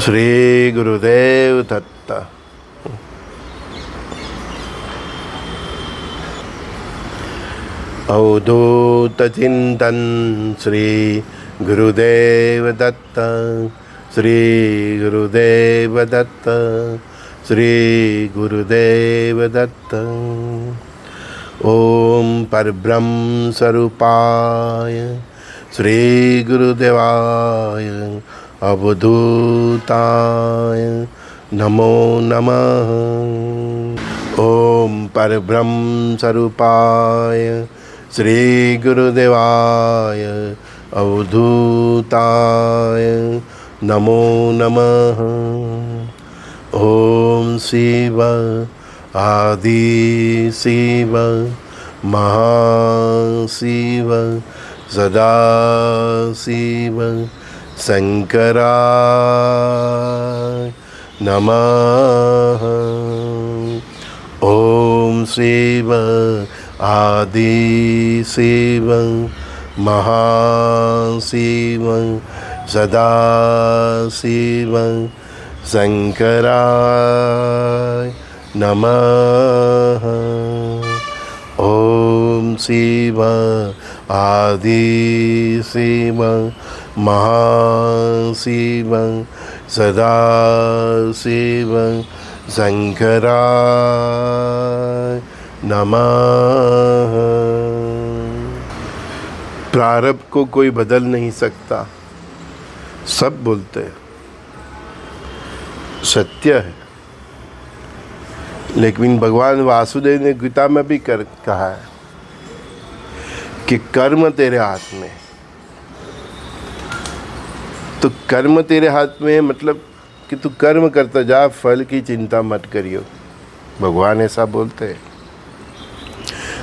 श्री गुरुदेव दत्त। अवधूत चिंतन श्री गुरुदेव दत्त। श्री गुरुदेव दत्त। श्री गुरुदेव दत्त। ओम परब्रह्म स्वरूपाय श्री गुरुदेवाय अवधूताय नमो नमः। ओम परब्रह्म स्वरूपाय श्री गुरुदेवाय अवधूताय नमो नमः। ओम शिव आदि शिव महाशिव सदा शिव शंकराय नमः। ओम शिव आदि शिव महाशिव सदा शिव शंकराय नमः। ओम शिव आदि शिव महाशिव सदा शिव शंकराय नमः। प्रारब्ध को कोई बदल नहीं सकता, सब बोलते हैं, सत्य है। लेकिन भगवान वासुदेव ने गीता में भी कहा है कि कर्म तेरे हाथ में। तो कर्म तेरे हाथ में मतलब कि तू कर्म करता जा, फल की चिंता मत करियो, भगवान ऐसा बोलते हैं।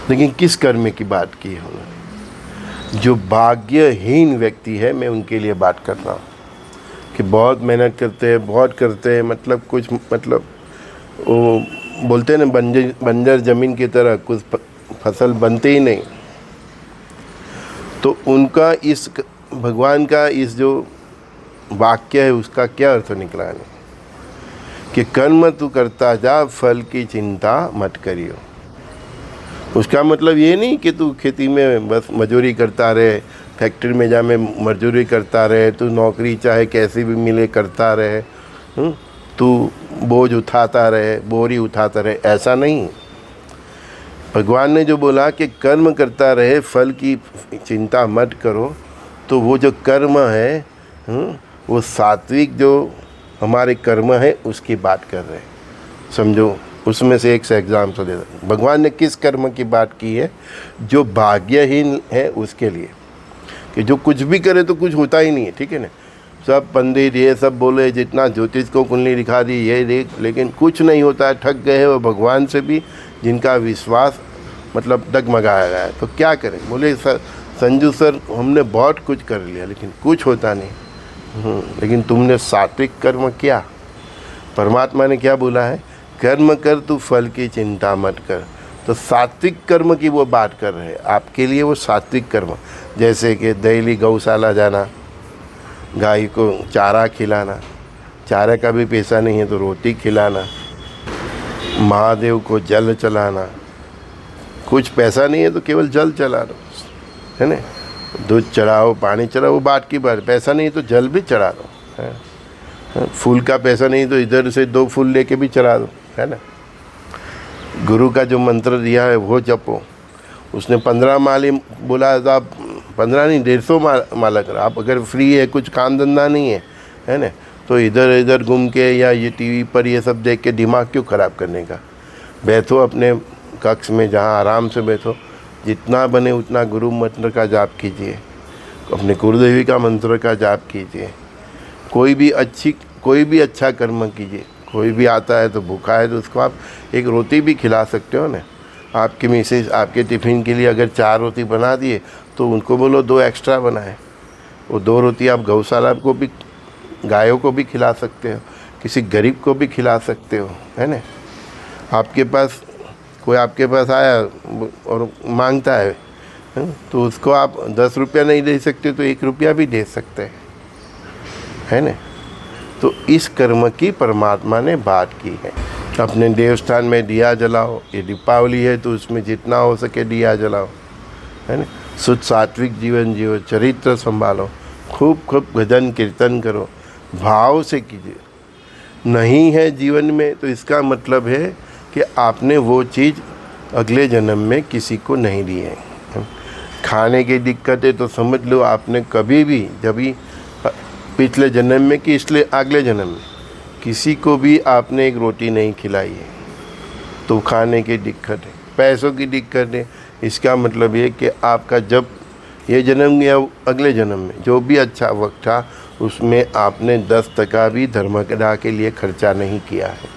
लेकिन किस कर्म की बात की है उन्होंने? जो भाग्यहीन व्यक्ति है, मैं उनके लिए बात कर रहा हूँ कि बहुत मेहनत करते हैं, बहुत करते हैं, मतलब कुछ मतलब वो बोलते हैं ना बंजर ज़मीन की तरह कुछ फसल बनते ही नहीं। तो उनका इस भगवान का इस जो वाक्य है उसका क्या अर्थ निकला है कि कर्म तू करता जा, फल की चिंता मत करियो। उसका मतलब ये नहीं कि तू खेती में बस मजदूरी करता रहे, फैक्ट्री में जा में मजदूरी करता रहे, तू नौकरी चाहे कैसी भी मिले करता रहे, तू बोझ उठाता रहे, बोरी उठाता रहे, ऐसा नहीं। भगवान ने जो बोला कि कर्म करता रहे, फल की चिंता मत करो, तो वो जो कर्म है वो सात्विक जो हमारे कर्म है उसकी बात कर रहे हैं। समझो, उसमें से एक से एग्जाम्पल दे दो। भगवान ने किस कर्म की बात की है? जो भाग्यहीन है उसके लिए, कि जो कुछ भी करे तो कुछ होता ही नहीं है, ठीक है ना। सब पंडित ये सब बोले, जितना ज्योतिष को कुंडली दिखा दी, ये देख, लेकिन कुछ नहीं होता है, ठग गए वो भगवान से भी, जिनका विश्वास मतलब डगमगाया गया है। तो क्या करें? बोले संजू सर हमने बहुत कुछ कर लिया लेकिन कुछ होता नहीं। लेकिन तुमने सात्विक कर्म किया। परमात्मा ने क्या बोला है? कर्म कर, तू फल की चिंता मत कर। तो सात्विक कर्म की वो बात कर रहे हैं आपके लिए। वो सात्विक कर्म जैसे कि डेली गौशाला जाना, गाय को चारा खिलाना, चारा का भी पैसा नहीं है तो रोटी खिलाना, महादेव को जल चलाना, कुछ पैसा नहीं है तो केवल जल चला दो, है ना। दूध चढ़ाओ, पानी चढ़ाओ, वो बात की बात। पैसा नहीं तो जल भी चढ़ा दो, है। फूल का पैसा नहीं तो इधर से 2 फूल लेके भी चढ़ा दो, है ना। गुरु का जो मंत्र दिया है वो जपो। उसने 15 माले बोला तो आप 15 नहीं 150 माला करो। आप अगर फ्री है, कुछ काम धंधा नहीं है ना, तो इधर इधर घूम के या ये टीवी पर ये सब देख के दिमाग क्यों ख़राब करने का। बैठो अपने कक्ष में, जहाँ आराम से बैठो, जितना बने उतना गुरु मंत्र का जाप कीजिए, अपने कुलदेवी का मंत्र का जाप कीजिए, कोई भी अच्छा कर्म कीजिए। कोई भी आता है तो भूखा है तो उसको आप एक रोटी भी खिला सकते हो ना। आपकी मिसेज आपके टिफ़िन के लिए अगर 4 रोटी बना दिए तो उनको बोलो 2 एक्स्ट्रा बनाए। वो 2 रोटी आप गौशाला को भी, गायों को भी खिला सकते हो, किसी गरीब को भी खिला सकते हो, है ना। आपके पास कोई आपके पास आया और मांगता है तो उसको आप 10 रुपया नहीं दे सकते तो 1 रुपया भी दे सकते हैं, है ना। तो इस कर्म की परमात्मा ने बात की है। अपने देवस्थान में दिया जलाओ, ये दीपावली है तो उसमें जितना हो सके दिया जलाओ, है ना। शुद्ध सात्विक जीवन जियो, चरित्र संभालो, खूब खूब भजन कीर्तन करो, भाव से कीजिए। नहीं है जीवन में तो इसका मतलब है कि आपने वो चीज़ अगले जन्म में किसी को नहीं दी है। खाने की दिक्कत है तो समझ लो आपने कभी भी जब भी पिछले जन्म में कि इसलिए अगले जन्म में किसी को भी आपने एक रोटी नहीं खिलाई है, तो खाने की दिक्कत है, पैसों की दिक्कत है। इसका मतलब ये कि आपका जब ये जन्म या अगले जन्म में जो भी अच्छा वक्त था उसमें आपने 10% भी धर्मकदा के लिए खर्चा नहीं किया है।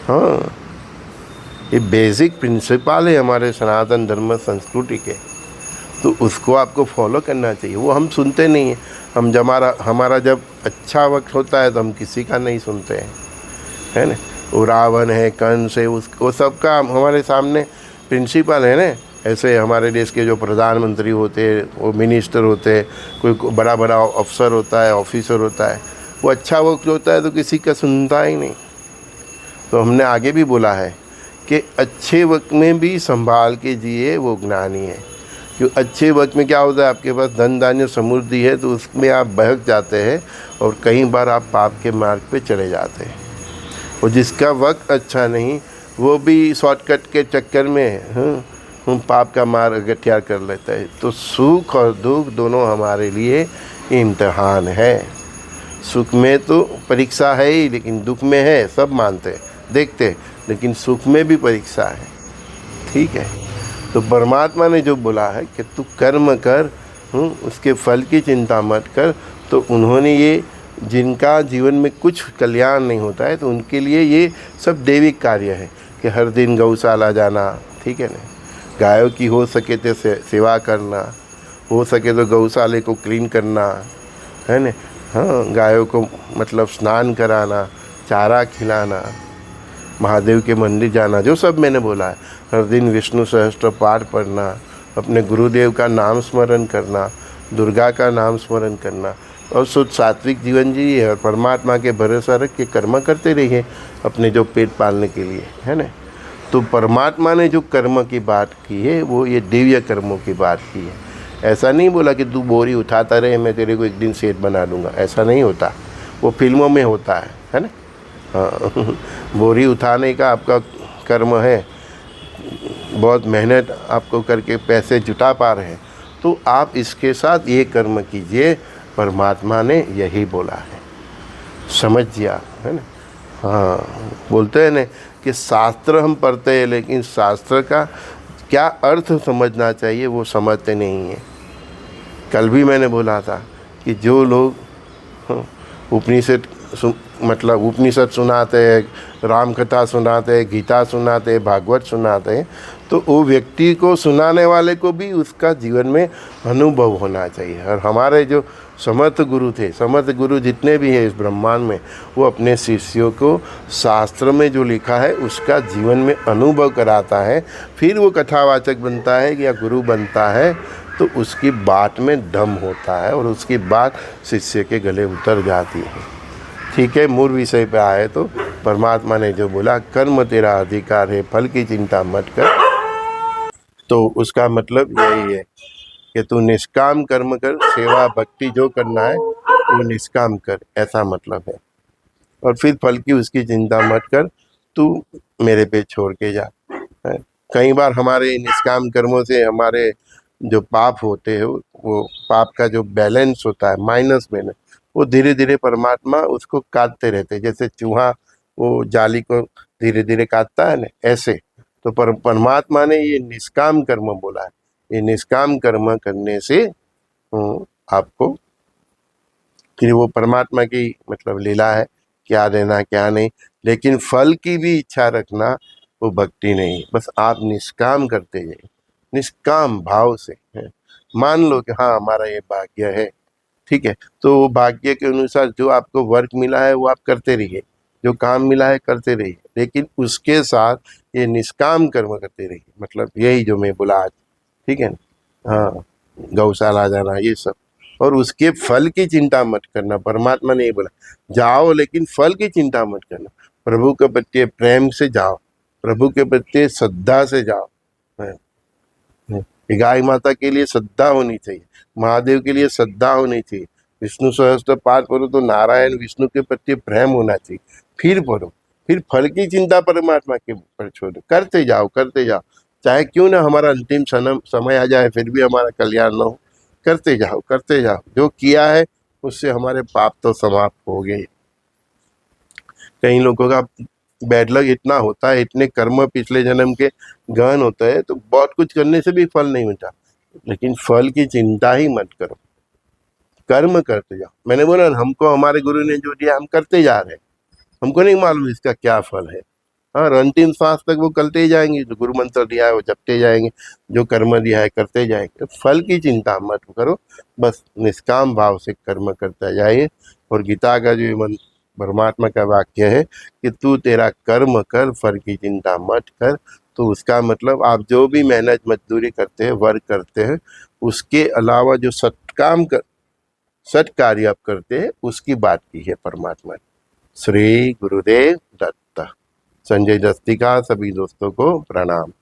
हाँ, ये बेसिक प्रिंसिपल है हमारे सनातन धर्म संस्कृति के, तो उसको आपको फॉलो करना चाहिए। वो हम सुनते नहीं हैं। हम जब हमारा जब अच्छा वक्त होता है तो हम किसी का नहीं सुनते हैं, है ना। वो रावण है, कंस है, वो सबका हमारे सामने प्रिंसिपल है ना। ऐसे हमारे देश के जो प्रधानमंत्री होते हैं, वो मिनिस्टर होते हैं, कोई बड़ा बड़ा अफसर होता है, ऑफिसर होता है, वो अच्छा वक्त होता है तो किसी का सुनता ही नहीं। तो हमने आगे भी बोला है कि अच्छे वक्त में भी संभाल के जिए वो ज्ञानी है। क्यों अच्छे वक्त में क्या होता है, आपके पास धन धान्य समृद्धि है तो उसमें आप बहक जाते हैं और कई बार आप पाप के मार्ग पे चले जाते हैं। और जिसका वक्त अच्छा नहीं वो भी शॉर्टकट के चक्कर में हम पाप का मार्ग अख्तियार कर लेता है। तो सुख और दुख दोनों हमारे लिए इम्तिहान है। सुख में तो परीक्षा है ही, लेकिन दुख में है, सब मानते हैं, देखते हैं, लेकिन सुख में भी परीक्षा है। ठीक है, तो परमात्मा ने जो बोला है कि तू कर्म कर, उसके फल की चिंता मत कर, तो उन्होंने ये जिनका जीवन में कुछ कल्याण नहीं होता है तो उनके लिए ये सब दैविक कार्य है कि हर दिन गौशाला जाना, ठीक है ना, गायों की हो सके तो सेवा करना, हो सके तो गौशाले को क्लीन करना, है ना। हाँ, गायों को मतलब स्नान कराना, चारा खिलाना, महादेव के मंदिर जाना, जो सब मैंने बोला है। हर दिन विष्णु सहस्त्र पाठ पढ़ना, अपने गुरुदेव का नाम स्मरण करना, दुर्गा का नाम स्मरण करना और शुद्ध सात्विक जीवन जी और परमात्मा के भरोसा रख के कर्म करते रहिए अपने जो पेट पालने के लिए, है ना। तो परमात्मा ने जो कर्म की बात की है वो ये दिव्य कर्मों की बात की है। ऐसा नहीं बोला कि तू बोरी उठाता रहे, मैं तेरे को एक दिन सेठ बना दूंगा, ऐसा नहीं होता। वो फिल्मों में होता है ना। हाँ, बोरी उठाने का आपका कर्म है, बहुत मेहनत आपको करके पैसे जुटा पा रहे हैं, तो आप इसके साथ ये कर्म कीजिए। परमात्मा ने यही बोला है, समझिए आप, है ना। हाँ, बोलते हैं ना कि शास्त्र हम पढ़ते हैं लेकिन शास्त्र का क्या अर्थ समझना चाहिए वो समझते नहीं हैं। कल भी मैंने बोला था कि जो लोग उपनिषद मतलब उपनिषद सुनाते हैं, राम कथा सुनाते हैं, गीता सुनाते हैं, भागवत सुनाते हैं, तो वो व्यक्ति को सुनाने वाले को भी उसका जीवन में अनुभव होना चाहिए। और हमारे जो समर्थ गुरु थे, समर्थ गुरु जितने भी हैं इस ब्रह्मांड में, वो अपने शिष्यों को शास्त्र में जो लिखा है उसका जीवन में अनुभव कराता है, फिर वो कथावाचक बनता है या गुरु बनता है, तो उसकी बात में दम होता है और उसकी बात शिष्य के गले उतर जाती है। ठीक है, मूल विषय पे आए तो परमात्मा ने जो बोला कर्म तेरा अधिकार है, फल की चिंता मत कर, तो उसका मतलब यही है कि तू निष्काम कर्म कर, सेवा भक्ति जो करना है वो निष्काम कर, ऐसा मतलब है। और फिर फल की उसकी चिंता मत कर, तू मेरे पे छोड़ के जा। कई बार हमारे निष्काम कर्मों से हमारे जो पाप होते हैं वो पाप का जो बैलेंस होता है, माइनस में, वो धीरे धीरे परमात्मा उसको काटते रहते हैं। जैसे चूहा वो जाली को धीरे धीरे काटता है ना, ऐसे तो परमात्मा ने ये निष्काम कर्म बोला है। ये निष्काम कर्म करने से आपको फिर वो परमात्मा की मतलब लीला है, क्या देना क्या नहीं, लेकिन फल की भी इच्छा रखना वो भक्ति नहीं। बस आप निष्काम करते जाइए, निष्काम भाव से। मान लो कि हाँ हमारा ये भाग्य है, ठीक है, तो भाग्य के अनुसार जो आपको वर्क मिला है वो आप करते रहिए, जो काम मिला है करते रहिए, लेकिन उसके साथ ये निष्काम कर्म करते रहिए। मतलब यही जो मैं बोला आज, ठीक है ना। हाँ, गौशाला जाना, ये सब और उसके फल की चिंता मत करना। परमात्मा ने ये बोला जाओ लेकिन फल की चिंता मत करना। प्रभु के प्रति प्रेम से जाओ, प्रभु के प्रति श्रद्धा से जाओ। गाय माता के लिए श्रद्धा होनी चाहिए, महादेव के लिए श्रद्धा होनी चाहिए, विष्णु सहस्त्र पाठ पढ़ो तो नारायण विष्णु के प्रति प्रेम होना चाहिए, फिर पढ़ो। फिर फल की चिंता परमात्मा के ऊपर छोड़ो, करते जाओ करते जाओ। चाहे क्यों ना हमारा अंतिम समय आ जाए फिर भी हमारा कल्याण न हो, करते जाओ करते जाओ। जो किया है उससे हमारे पाप तो समाप्त हो गए। कई लोगों का बैड लक इतना होता है, इतने कर्म पिछले जन्म के गहन होता है, तो बहुत कुछ करने से भी फल नहीं मिलता। लेकिन फल की चिंता ही मत करो, कर्म करते जाओ। मैंने बोला हमको हमारे गुरु ने जो दिया हम करते जा रहे हैं, हमको नहीं मालूम इसका क्या फल है। और अंतिम सांस तक वो करते ही जाएंगे, जो गुरु मंत्र दिया है वो जपते जाएंगे, जो कर्म दिया है करते जाएंगे। फल की चिंता मत करो, बस निष्काम भाव से कर्म करते जाइए। और गीता का जो मन परमात्मा का वाक्य है कि तू तेरा कर्म कर, फल की चिंता मत कर। तो उसका मतलब आप जो भी मेहनत मजदूरी करते हैं, वर्क करते हैं, उसके अलावा जो सत्कार्य आप करते हैं उसकी बात की है परमात्मा ने। श्री गुरुदेव दत्त। संजय दस्ती का सभी दोस्तों को प्रणाम।